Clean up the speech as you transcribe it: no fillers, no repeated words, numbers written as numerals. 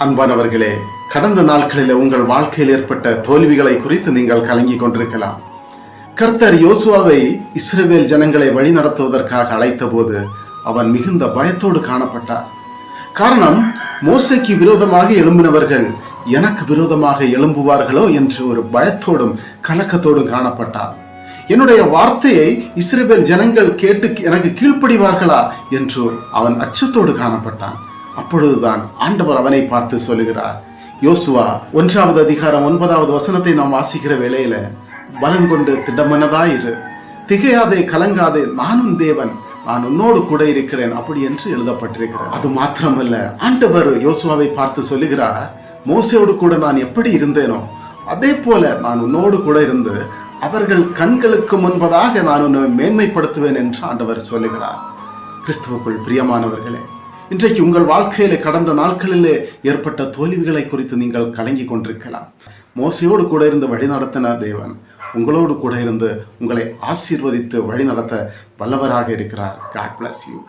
அன்பானவர்களே, கடந்த நாட்களில் உங்கள் வாழ்க்கையில் ஏற்பட்ட தோல்விகளை குறித்து நீங்கள் கலங்கிக் கொண்டிருக்கலாம். கர்த்தர் யோசுவாவை இஸ்ரவேல் ஜனங்களை வழிநடத்துவதற்காக அழைத்த போது அவன் மிகுந்த பயத்தோடு காணப்பட்டார். காரணம், மோசேக்கு விரோதமாக எழும்பினவர்கள் எனக்கு விரோதமாக எழும்புவார்களோ என்று ஒரு பயத்தோடும் கலக்கத்தோடும் காணப்பட்டார். என்னுடைய வார்த்தையை இஸ்ரவேல் ஜனங்கள் கேட்டு எனக்கு கீழ்ப்படிவார்களா என்று அவன் அச்சத்தோடு காணப்பட்டான். அப்பொழுதுதான் ஆண்டவர் அவனை பார்த்து சொல்லுகிறார், யோசுவா 1வது அதிகாரம் 9வது வசனத்தை நாம் வாசிக்கிற வேளையில, பலம் கொண்டு திடமனதாயிரு, திகையாதே, கலங்காதே, நானும் தேவன், நான் உன்னோடு கூட இருக்கிறேன் அப்படி என்று எழுதப்பட்டிருக்கிறது. அது மாத்திரமல்ல, ஆண்டவர் யோசுவாவை பார்த்து சொல்லுகிறார், மோசேயோடு கூட நான் எப்படி இருந்தேனோ அதே போல நான் உன்னோடு கூட இருந்து அவர்கள் கண்களுக்கு முன்பதாக நான் உன்னை மேன்மைப்படுத்துவேன் என்று ஆண்டவர் சொல்லுகிறார். கிறிஸ்துவுக்குள் பிரியமானவர்களே, இன்றைக்கு உங்கள் வாழ்க்கையில கடந்த நாட்களிலே ஏற்பட்ட தோல்விகளை குறித்து நீங்கள் கலங்கி கொண்டிருக்கலாம். மோசையோடு கூட இருந்து வழி நடத்தின தேவன் உங்களோடு கூட இருந்து உங்களை ஆசீர்வதித்து வழி நடத்த வல்லவராக இருக்கிறார். God bless you.